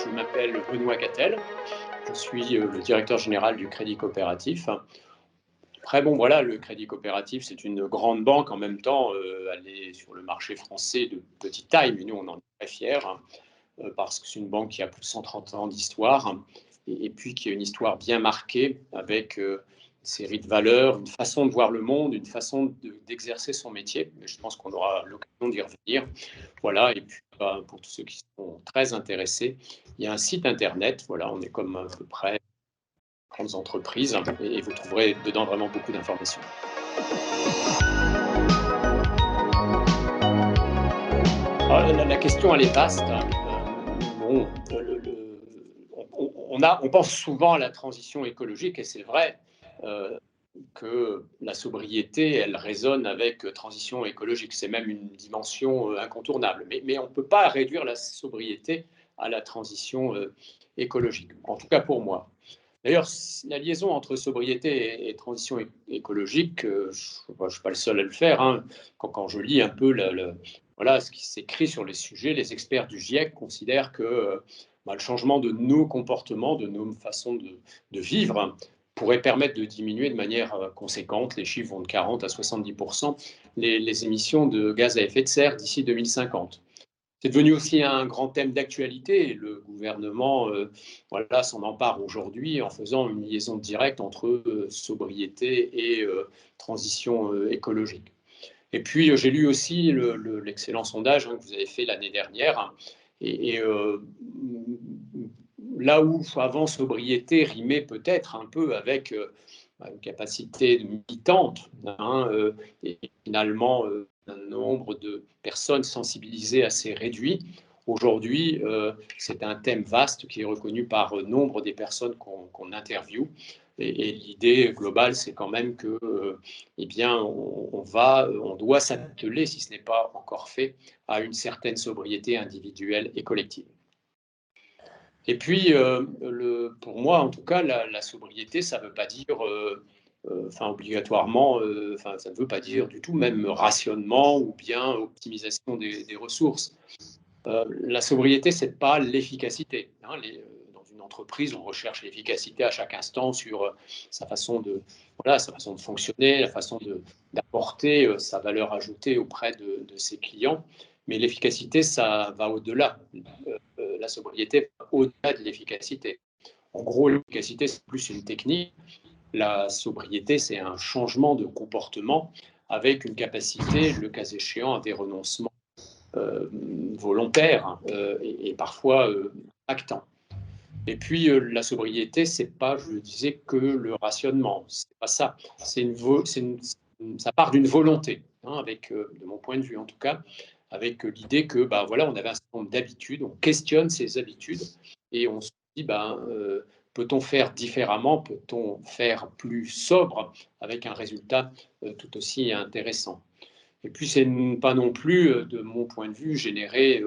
Je m'appelle Benoît Cattel, je suis le directeur général du Crédit Coopératif. Après, bon, voilà, le Crédit Coopératif, c'est une grande banque en même temps. Elle est sur le marché français de petite taille, mais nous, on en est très fiers, parce que c'est une banque qui a plus de 130 ans d'histoire, et puis qui a une histoire bien marquée avec une série de valeurs, une façon de voir le monde, une façon d'exercer son métier. Mais je pense qu'on aura l'occasion d'y revenir. Voilà, et puis pour tous ceux qui sont très intéressés, il y a un site internet, voilà, on est comme à peu près grandes entreprises, et vous trouverez dedans vraiment beaucoup d'informations. La question, elle est vaste. Bon, on pense souvent à la transition écologique, et c'est vrai que la sobriété, elle résonne avec transition écologique. C'est même une dimension incontournable. Mais on ne peut pas réduire la sobriété à la transition écologique, en tout cas pour moi. D'ailleurs, la liaison entre sobriété et transition écologique, je ne suis pas le seul à le faire, hein. Quand je lis un peu voilà, ce qui s'écrit sur les sujets, les experts du GIEC considèrent que le changement de nos comportements, de nos façons de vivre, pourrait permettre de diminuer de manière conséquente, les chiffres vont de 40 à 70%, les émissions de gaz à effet de serre d'ici 2050. C'est devenu aussi un grand thème d'actualité, et le gouvernement voilà, s'en empare aujourd'hui en faisant une liaison directe entre sobriété et transition écologique. Et puis, j'ai lu aussi l'excellent sondage que vous avez fait l'année dernière. Et là où avant sobriété rimait peut-être un peu avec une capacité militante, hein, et finalement un nombre de personnes sensibilisées assez réduit. Aujourd'hui, c'est un thème vaste qui est reconnu par nombre des personnes qu'on interviewe. Et l'idée globale, c'est quand même que, eh bien, on doit s'atteler, si ce n'est pas encore fait, à une certaine sobriété individuelle et collective. Et puis, pour moi, en tout cas, la sobriété, ça ne veut pas dire, obligatoirement, ça ne veut pas dire du tout même rationnement ou bien optimisation des ressources. La sobriété, ce n'est pas l'efficacité, hein. Dans une entreprise, on recherche l'efficacité à chaque instant sur sa façon de fonctionner, la façon d'apporter sa valeur ajoutée auprès de ses clients. Mais l'efficacité, ça va au-delà. La sobriété va au-delà de l'efficacité. En gros, l'efficacité, c'est plus une technique. La sobriété, c'est un changement de comportement avec une capacité, le cas échéant, à des renoncements volontaires et parfois actants. Et puis, la sobriété, c'est pas, je le disais, que le rationnement. C'est pas ça. Ça part d'une volonté, hein, avec, de mon point de vue en tout cas, avec l'idée que, voilà, on avait un certain nombre d'habitudes, on questionne ces habitudes et on se dit, peut-on faire différemment, peut-on faire plus sobre avec un résultat tout aussi intéressant. Et puis, c'est pas non plus, de mon point de vue, générer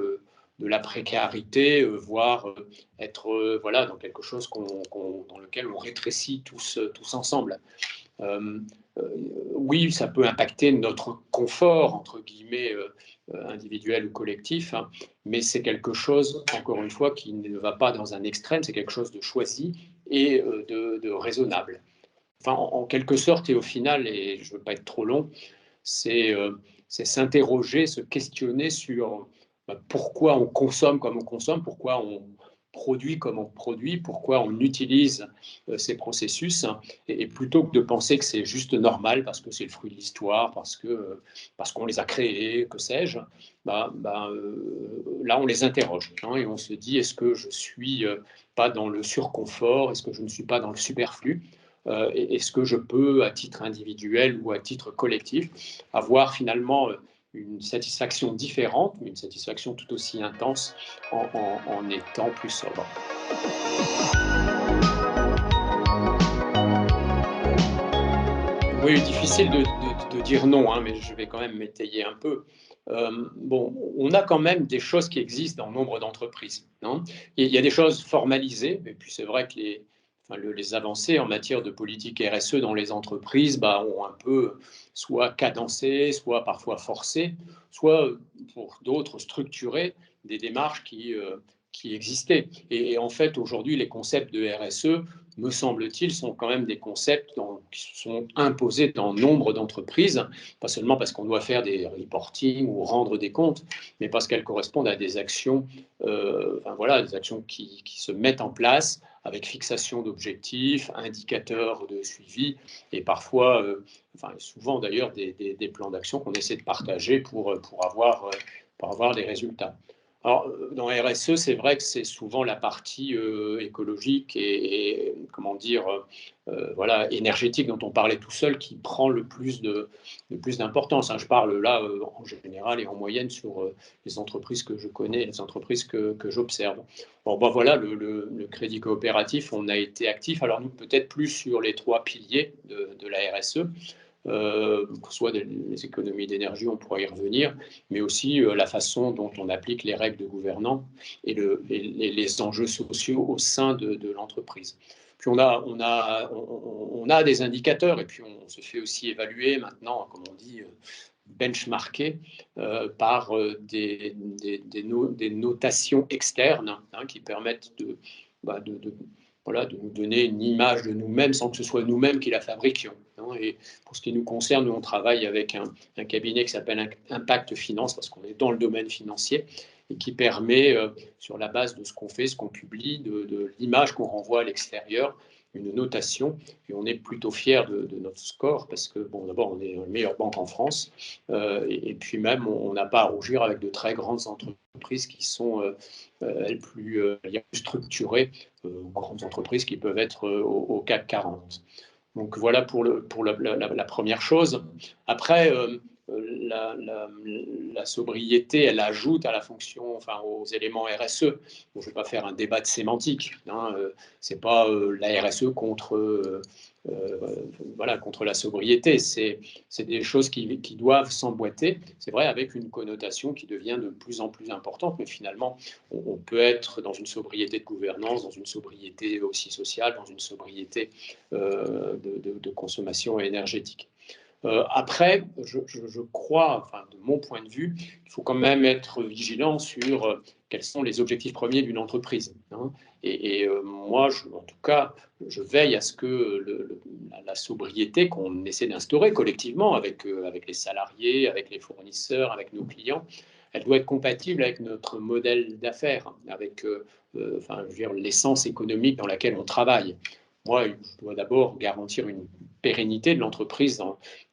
de la précarité, voire être voilà, dans quelque chose dans lequel on rétrécit tous ensemble. Euh, oui, ça peut impacter notre confort, entre guillemets, individuel ou collectif, hein, mais c'est quelque chose, encore une fois, qui ne va pas dans un extrême, c'est quelque chose de choisi et de raisonnable. Enfin, en quelque sorte, et au final, et je ne veux pas être trop long, c'est s'interroger, se questionner sur pourquoi on consomme comme on consomme, pourquoi on produit comme on produit, pourquoi on utilise ces processus, et plutôt que de penser que c'est juste normal parce que c'est le fruit de l'histoire, parce qu'on les a créés, que sais-je, là on les interroge, hein, et on se dit, est-ce que je suis pas dans le surconfort, est-ce que je ne suis pas dans le superflu, est-ce que je peux, à titre individuel ou à titre collectif, avoir finalement une satisfaction différente, mais une satisfaction tout aussi intense en étant plus sobre. Oui, difficile de dire non, hein, mais je vais quand même m'étayer un peu. Bon, on a quand même des choses qui existent dans nombre d'entreprises, non? Il y a des choses formalisées, et puis c'est vrai que les avancées en matière de politique RSE dans les entreprises ont un peu soit cadencé, soit parfois forcé, soit pour d'autres structuré des démarches qui existaient. Et en fait, aujourd'hui, les concepts de RSE, me semble-t-il, sont quand même des concepts qui sont imposés dans nombre d'entreprises, pas seulement parce qu'on doit faire des reporting ou rendre des comptes, mais parce qu'elles correspondent à des actions, des actions qui se mettent en place avec fixation d'objectifs, indicateurs de suivi, et parfois, souvent d'ailleurs, des plans d'action qu'on essaie de partager pour avoir des résultats. Alors, dans RSE, c'est vrai que c'est souvent la partie écologique et comment dire, énergétique dont on parlait tout seul qui prend le plus d'importance. Hein. Je parle là en général et en moyenne sur les entreprises que je connais, les entreprises que j'observe. Bon, voilà, le crédit coopératif, on a été actif. Alors nous, peut-être plus sur les 3 piliers de la RSE. Que ce soit les économies d'énergie, on pourra y revenir, mais aussi la façon dont on applique les règles de gouvernance et les enjeux sociaux au sein de l'entreprise. Puis on a des indicateurs et puis on se fait aussi évaluer maintenant, comme on dit, benchmarker par des notations externes qui permettent de nous donner une image de nous-mêmes sans que ce soit nous-mêmes qui la fabriquions. Et pour ce qui nous concerne, nous, on travaille avec un cabinet qui s'appelle Impact Finance, parce qu'on est dans le domaine financier, et qui permet, sur la base de ce qu'on fait, ce qu'on publie, de l'image qu'on renvoie à l'extérieur, une notation. Et on est plutôt fiers de notre score, parce que, bon, d'abord, on est la meilleure banque en France, et puis même, on n'a pas à rougir avec de très grandes entreprises qui sont plus structurées, grandes entreprises qui peuvent être au CAC 40. Donc voilà pour la première chose. Après, la sobriété, elle ajoute à la fonction, aux éléments RSE. Bon, je ne vais pas faire un débat de sémantique. C'est pas la RSE contre la sobriété. C'est des choses qui doivent s'emboîter. C'est vrai, avec une connotation qui devient de plus en plus importante, mais finalement, on peut être dans une sobriété de gouvernance, dans une sobriété aussi sociale, dans une sobriété de consommation énergétique. Après, je crois, de mon point de vue, il faut quand même être vigilant sur quels sont les objectifs premiers d'une entreprise. Et moi, en tout cas, je veille à ce que la sobriété qu'on essaie d'instaurer collectivement avec les salariés, avec les fournisseurs, avec nos clients, elle doit être compatible avec notre modèle d'affaires, avec l'essence économique dans laquelle on travaille. Moi, je dois d'abord garantir une pérennité de l'entreprise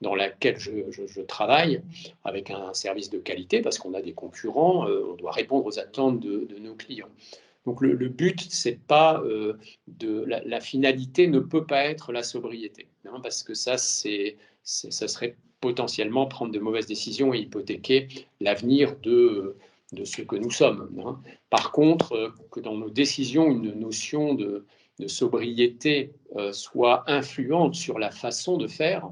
dans laquelle je travaille, avec un service de qualité, parce qu'on a des concurrents, on doit répondre aux attentes de nos clients. Donc le but, c'est pas la finalité ne peut pas être la sobriété, parce que ça serait potentiellement prendre de mauvaises décisions et hypothéquer l'avenir de ce que nous sommes. Par contre, que dans nos décisions, une notion de sobriété soit influente sur la façon de faire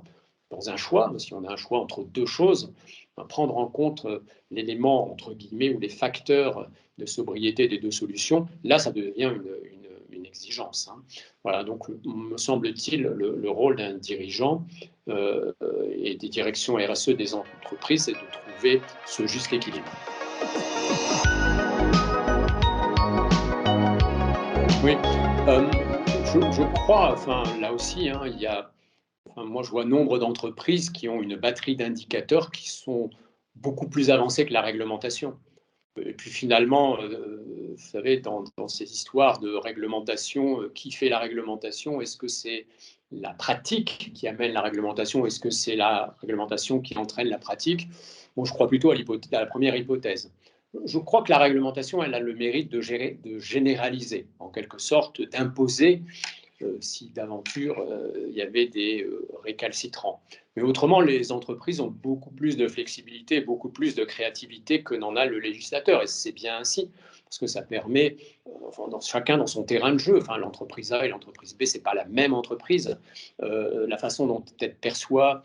dans un choix, si on a un choix entre deux choses, prendre en compte l'élément, entre guillemets, ou les facteurs de sobriété des deux solutions, là, ça devient une exigence. Voilà, donc, me semble-t-il, le rôle d'un dirigeant et des directions RSE des entreprises, c'est de trouver ce juste équilibre. Oui, je crois, là aussi, il y a, moi je vois nombre d'entreprises qui ont une batterie d'indicateurs qui sont beaucoup plus avancés que la réglementation. Et puis finalement, vous savez, dans ces histoires de réglementation, qui fait la réglementation? Est-ce que c'est la pratique qui amène la réglementation? Est-ce que c'est la réglementation qui entraîne la pratique? Bon, je crois plutôt à la première hypothèse. Je crois que la réglementation, elle a le mérite de généraliser, en quelque sorte, d'imposer si d'aventure il y avait des récalcitrants. Mais autrement, les entreprises ont beaucoup plus de flexibilité, beaucoup plus de créativité que n'en a le législateur. Et c'est bien ainsi, parce que ça permet, chacun dans son terrain de jeu, l'entreprise A et l'entreprise B, ce n'est pas la même entreprise. La façon dont elle perçoit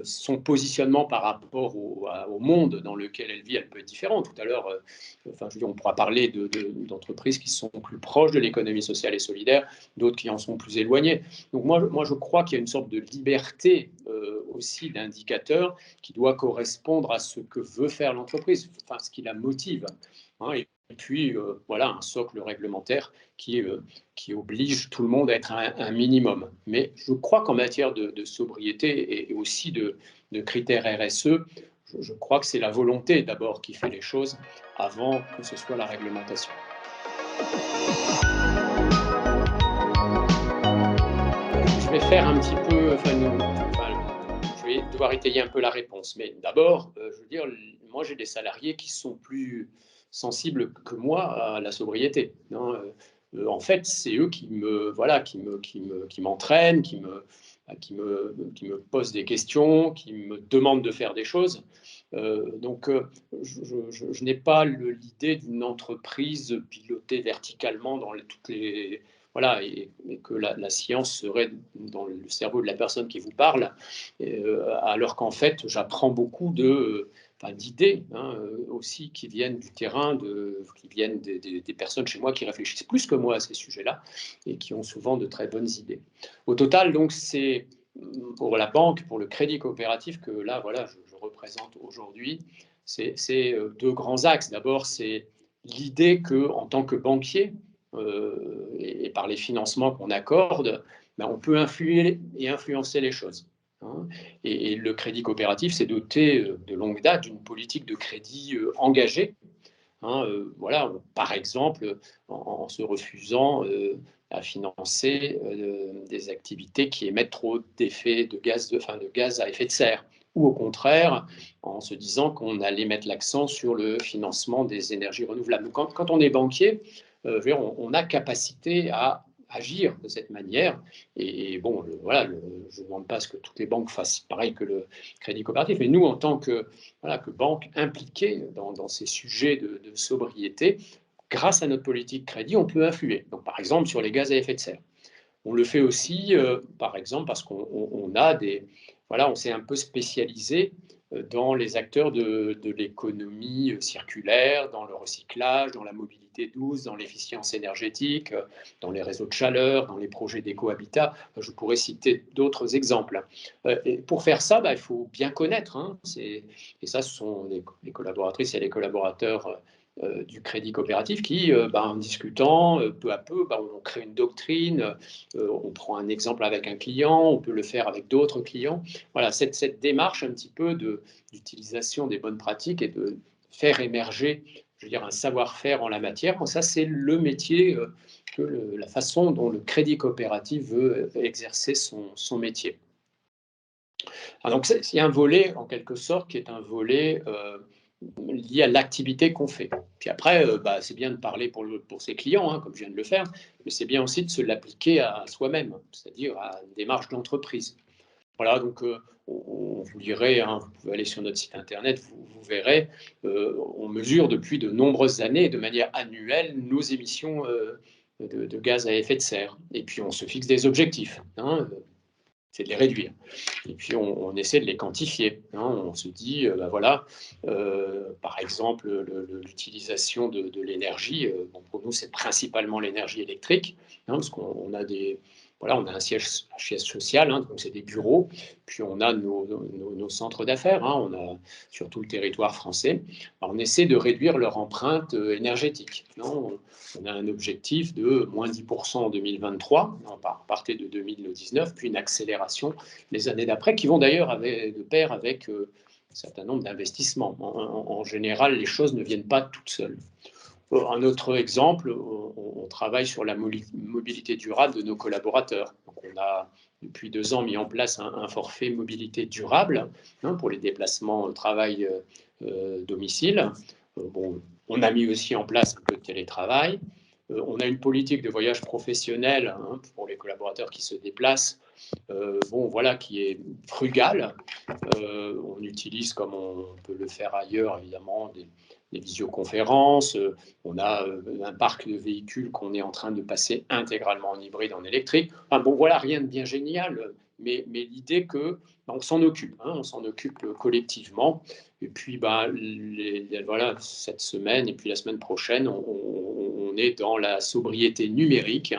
son positionnement par rapport au monde dans lequel elle vit, elle peut être différente. Tout à l'heure, on pourra parler d'entreprises qui sont plus proches de l'économie sociale et solidaire, d'autres qui en sont plus éloignées. Donc moi je crois qu'il y a une sorte de liberté aussi d'indicateurs qui doit correspondre à ce que veut faire l'entreprise, ce qui la motive. Et et puis voilà, un socle réglementaire qui oblige tout le monde à être un minimum. Mais je crois qu'en matière de sobriété et aussi de critères RSE, je crois que c'est la volonté d'abord qui fait les choses avant que ce soit la réglementation. Je vais faire un petit peu, je vais devoir étayer un peu la réponse. Mais d'abord, je veux dire, moi j'ai des salariés qui sont plus sensibles que moi à la sobriété, hein. En fait, c'est eux qui me, voilà, qui m'entraînent, qui me posent des questions, qui me demandent de faire des choses. Donc, je n'ai pas l'idée d'une entreprise pilotée verticalement dans toutes les, voilà, et que la science serait dans le cerveau de la personne qui vous parle, alors qu'en fait, j'apprends beaucoup d'idées, hein, aussi qui viennent du terrain, qui viennent des personnes chez moi qui réfléchissent plus que moi à ces sujets-là et qui ont souvent de très bonnes idées. Au total, donc, c'est pour la banque, pour le crédit coopératif que là, voilà, je représente aujourd'hui, c'est deux grands axes. D'abord, c'est l'idée que, en tant que banquier, et par les financements qu'on accorde, ben, on peut influer et influencer les choses, hein. Et le crédit coopératif s'est doté de longue date d'une politique de crédit engagée, hein, voilà, par exemple, en se refusant à financer des activités qui émettent trop d'effets de gaz à effet de serre, ou au contraire, en se disant qu'on allait mettre l'accent sur le financement des énergies renouvelables. Quand on est banquier, on a capacité à agir de cette manière. Et bon, voilà, je ne demande pas à ce que toutes les banques fassent pareil que le crédit coopératif, mais nous, en tant que, voilà, que banque impliquée dans ces sujets de sobriété, grâce à notre politique crédit, on peut influer. Donc, par exemple, sur les gaz à effet de serre. On le fait aussi, par exemple, parce qu'on a des, voilà, on s'est un peu spécialisé dans les acteurs de l'économie circulaire, dans le recyclage, dans la mobilité douce, dans l'efficience énergétique, dans les réseaux de chaleur, dans les projets d'éco-habitat. Je pourrais citer d'autres exemples. Et pour faire ça, il faut bien connaître, hein, et ça, ce sont les collaboratrices et les collaborateurs du crédit coopératif qui, en discutant peu à peu, on crée une doctrine, on prend un exemple avec un client, on peut le faire avec d'autres clients. Voilà, cette démarche un petit peu d'utilisation des bonnes pratiques et de faire émerger, je veux dire, un savoir-faire en la matière. Ça, c'est le métier, la façon dont le crédit coopératif veut exercer son métier. Alors, donc, il y a un volet, en quelque sorte, qui est un volet lié à l'activité qu'on fait. Puis après, c'est bien de parler pour ses clients, hein, comme je viens de le faire, mais c'est bien aussi de se l'appliquer à soi-même, c'est-à-dire à une démarche d'entreprise. Voilà, donc vous lirez, hein, vous pouvez aller sur notre site internet, vous verrez, on mesure depuis de nombreuses années, de manière annuelle, nos émissions de gaz à effet de serre. Et puis on se fixe des objectifs, hein, c'est de les réduire. Et puis on essaie de les quantifier, hein. On se dit, voilà, par exemple, l'utilisation de l'énergie, pour nous c'est principalement l'énergie électrique, hein, parce qu'on a voilà, on a un siège social, hein, donc c'est des bureaux, puis on a nos centres d'affaires, hein, on a sur tout le territoire français. Alors, on essaie de réduire leur empreinte énergétique, non, on a un objectif de moins 10% en 2023, on partait de 2019, puis une accélération les années d'après, qui vont d'ailleurs de pair avec un certain nombre d'investissements. En général, les choses ne viennent pas toutes seules. Un autre exemple, on travaille sur la mobilité durable de nos collaborateurs. Donc, on a depuis 2 ans mis en place un forfait mobilité durable, hein, pour les déplacements travail-domicile. On a mis aussi en place un peu de télétravail. On a une politique de voyage professionnel, hein, pour les collaborateurs qui se déplacent, voilà, qui est frugale. On utilise, comme on peut le faire ailleurs, évidemment, des visioconférences. On a un parc de véhicules qu'on est en train de passer intégralement en hybride, en électrique. Enfin, voilà, rien de bien génial, mais l'idée que on s'en occupe, hein, on s'en occupe collectivement. Et puis, voilà, cette semaine et puis la semaine prochaine, on est dans la sobriété numérique.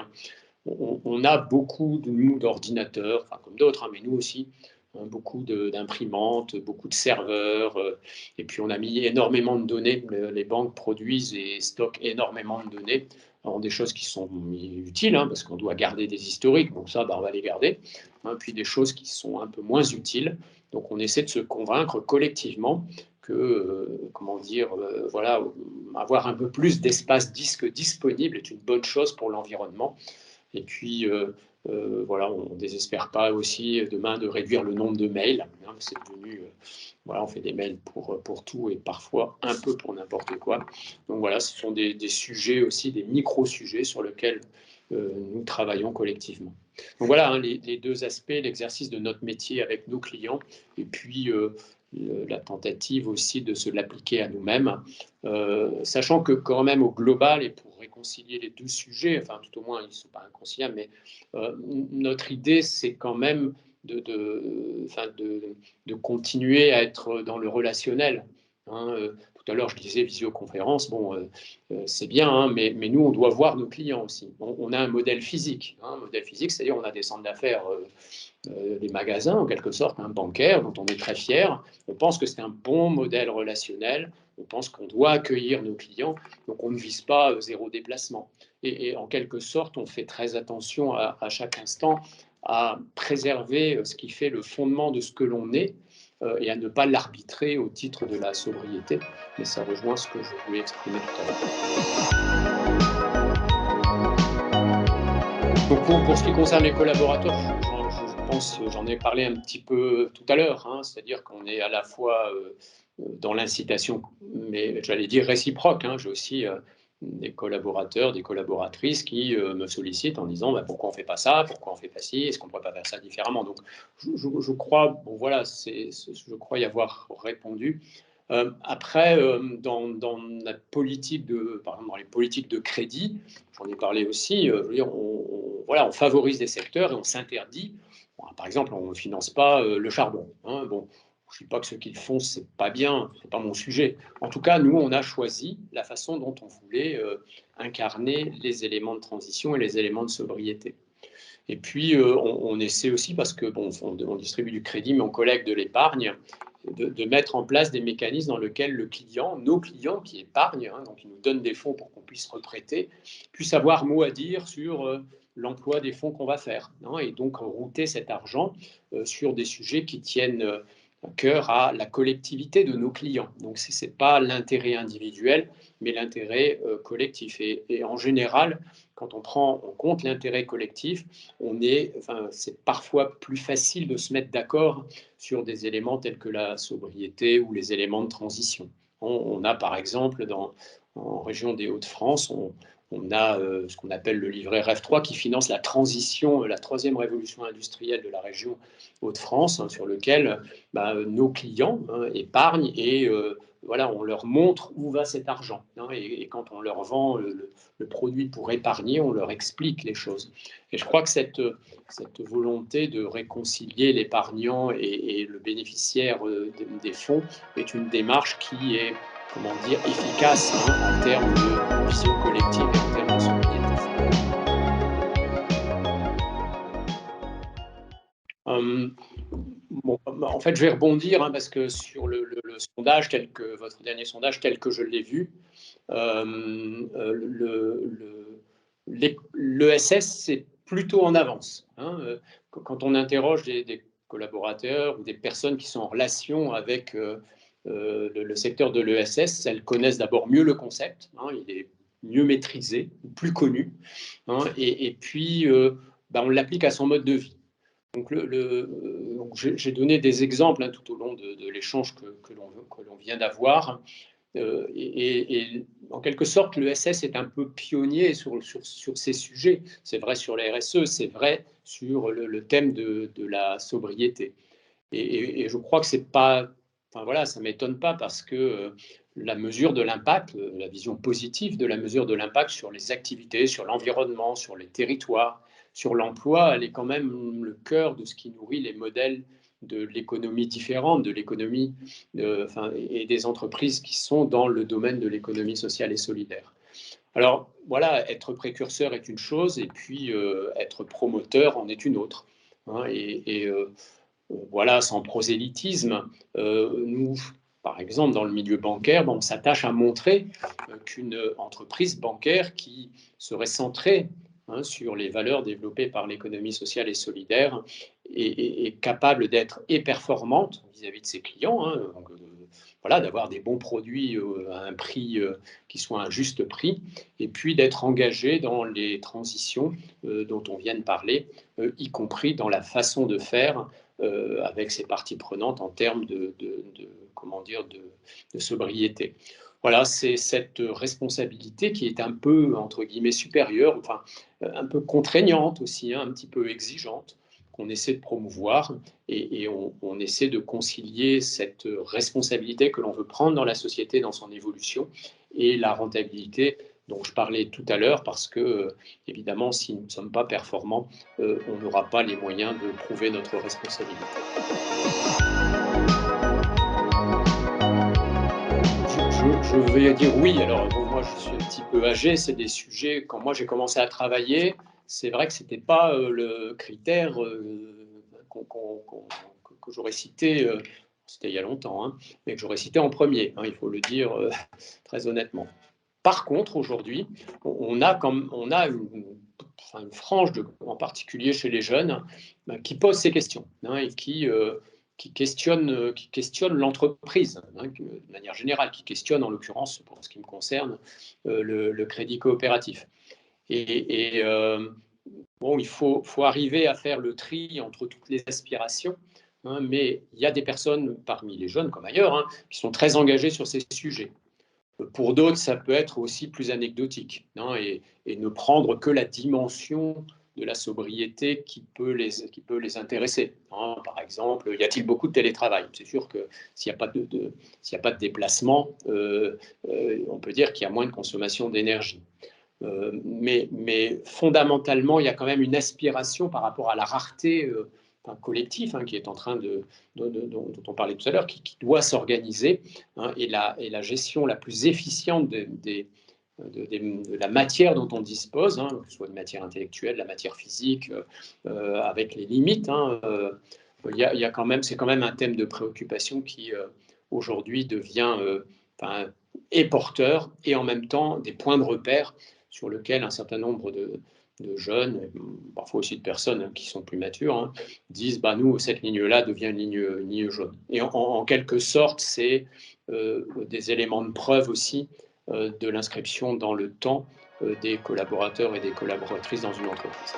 On a beaucoup d'ordinateurs, enfin, comme d'autres, hein, mais nous aussi, hein, beaucoup d'imprimantes, beaucoup de serveurs, et puis on a mis énormément de données. Les banques produisent et stockent énormément de données. Alors, des choses qui sont utiles, hein, parce qu'on doit garder des historiques, donc ça, on va les garder. Hein, puis des choses qui sont un peu moins utiles. Donc on essaie de se convaincre collectivement que, comment dire, voilà, avoir un peu plus d'espace disque disponible est une bonne chose pour l'environnement. Et puis, voilà, on ne désespère pas aussi demain de réduire le nombre de mails. Hein, c'est devenu, voilà, on fait des mails pour tout et parfois un peu pour n'importe quoi. Donc voilà, ce sont des sujets aussi, des micro-sujets sur lesquels nous travaillons collectivement. Donc voilà, hein, les deux aspects, l'exercice de notre métier avec nos clients et puis la tentative aussi de se l'appliquer à nous-mêmes, sachant que quand même au global, et pour réconcilier les deux sujets, enfin tout au moins ils ne sont pas inconciliables, mais notre idée c'est quand même de continuer à être dans le relationnel. Hein, tout à l'heure, je disais visioconférence, bon, c'est bien, hein, mais nous, on doit voir nos clients aussi. On a un modèle physique. Hein, un modèle physique, c'est-à-dire on a des centres d'affaires, des magasins, en quelque sorte, un bancaire, dont on est très fier. On pense que c'est un bon modèle relationnel. On pense qu'on doit accueillir nos clients. Donc, on ne vise pas zéro déplacement. Et en quelque sorte, on fait très attention à chaque instant à préserver ce qui fait le fondement de ce que l'on est et à ne pas l'arbitrer au titre de la sobriété. Mais ça rejoint ce que je voulais exprimer tout à l'heure. Donc pour ce qui concerne les collaborateurs, je pense, j'en ai parlé un petit peu tout à l'heure, hein, c'est-à-dire qu'on est à la fois dans l'incitation, mais j'allais dire réciproque. Hein, j'ai aussi des collaborateurs, des collaboratrices qui me sollicitent en disant pourquoi on ne fait pas ça, pourquoi on ne fait pas ci, est-ce qu'on ne pourrait pas faire ça différemment. Donc je crois, bon voilà, je crois y avoir répondu. Après, dans la politique par exemple dans les politiques de crédit, j'en ai parlé aussi, je veux dire, voilà, on favorise des secteurs et on s'interdit. Bon, par exemple, on ne finance pas le charbon. Hein, bon, je ne dis pas que ce qu'ils font, c'est pas bien, c'est pas mon sujet. En tout cas, nous, on a choisi la façon dont on voulait incarner les éléments de transition et les éléments de sobriété. Et puis, on essaie aussi, parce que bon, on distribue du crédit, mais on collecte de l'épargne, de mettre en place des mécanismes dans lesquels le client, nos clients qui épargnent, hein, donc ils nous donnent des fonds pour qu'on puisse reprêter, puissent avoir mot à dire sur l'emploi des fonds qu'on va faire, hein, et donc router cet argent sur des sujets qui tiennent cœur à la collectivité de nos clients. Donc, ce n'est pas l'intérêt individuel, mais l'intérêt collectif. Et en général, quand on prend en compte l'intérêt collectif, c'est parfois plus facile de se mettre d'accord sur des éléments tels que la sobriété ou les éléments de transition. On a par exemple en région des Hauts-de-France, on a ce qu'on appelle le livret REF 3 qui finance la transition, la troisième révolution industrielle de la région Hauts-de-France, hein, sur lequel nos clients épargnent et voilà, on leur montre où va cet argent. Hein, et quand on leur vend le produit pour épargner, on leur explique les choses. Et je crois que cette volonté de réconcilier l'épargnant et le bénéficiaire des fonds est une démarche qui est, comment dire, efficace, hein, en termes de vision collective et en termes de sobriété. Bon, en fait, je vais rebondir, hein, parce que sur le sondage, votre dernier sondage, tel que je l'ai vu, l'ESS, c'est plutôt en avance. Hein, quand on interroge des collaborateurs ou des personnes qui sont en relation avec le secteur de l'ESS, elles connaissent d'abord mieux le concept, hein, il est mieux maîtrisé, plus connu, hein, et puis on l'applique à son mode de vie. Donc, j'ai donné des exemples, hein, tout au long de l'échange que l'on vient d'avoir. Et en quelque sorte, l'ESS est un peu pionnier sur ces sujets. C'est vrai sur la RSE, c'est vrai sur le thème de la sobriété. Et je crois que c'est pas, enfin voilà, ça m'étonne pas parce que la mesure de l'impact, la vision positive de la mesure de l'impact sur les activités, sur l'environnement, sur les territoires, sur l'emploi, elle est quand même le cœur de ce qui nourrit les modèles de l'économie différente, de l'économie et des entreprises qui sont dans le domaine de l'économie sociale et solidaire. Alors voilà, être précurseur est une chose et puis être promoteur en est une autre. Hein, voilà, sans prosélytisme, nous, par exemple, dans le milieu bancaire, on s'attache à montrer qu'une entreprise bancaire qui serait centrée sur les valeurs développées par l'économie sociale et solidaire est capable d'être performante vis-à-vis de ses clients, donc, voilà, d'avoir des bons produits à un prix qui soit un juste prix, et puis d'être engagé dans les transitions dont on vient de parler, y compris dans la façon de faire avec ses parties prenantes en termes comment dire, de sobriété. Voilà, c'est cette responsabilité qui est un peu, entre guillemets, supérieure, enfin, un peu contraignante aussi, un petit peu exigeante, qu'on essaie de promouvoir, et on essaie de concilier cette responsabilité que l'on veut prendre dans la société, dans son évolution, et la rentabilité dont je parlais tout à l'heure, parce que, évidemment, si nous ne sommes pas performants, on n'aura pas les moyens de prouver notre responsabilité. Je vais dire oui. Alors, bon, moi, je suis un petit peu âgé. C'est des sujets, quand moi j'ai commencé à travailler, c'est vrai que ce n'était pas le critère que j'aurais cité, c'était il y a longtemps, mais que j'aurais cité en premier, il faut le dire très honnêtement. Par contre, aujourd'hui, on a une frange, en particulier chez les jeunes, qui pose ces questions et qui questionne l'entreprise, de manière générale, qui questionne, en l'occurrence, pour ce qui me concerne, le crédit coopératif. Bon, il faut arriver à faire le tri entre toutes les aspirations, mais il y a des personnes, parmi les jeunes comme ailleurs, qui sont très engagées sur ces sujets. Pour d'autres, ça peut être aussi plus anecdotique, et ne prendre que la dimension de la sobriété qui peut les intéresser. Par exemple, y a-t-il beaucoup de télétravail? C'est sûr que s'il n'y a pas de déplacement, on peut dire qu'il y a moins de consommation d'énergie. Mais fondamentalement, il y a quand même une aspiration par rapport à la rareté collective qui est en train dont on parlait tout à l'heure, qui doit s'organiser, et la gestion la plus efficiente de la matière dont on dispose, que ce soit de matière intellectuelle, la matière physique, avec les limites. C'est quand même un thème de préoccupation qui aujourd'hui devient est porteur, et en même temps des points de repère sur lesquels un certain nombre de jeunes, parfois aussi de personnes qui sont plus matures, disent nous, cette ligne-là devient une ligne jaune. Et en quelque sorte, c'est des éléments de preuve aussi de l'inscription dans le temps des collaborateurs et des collaboratrices dans une entreprise.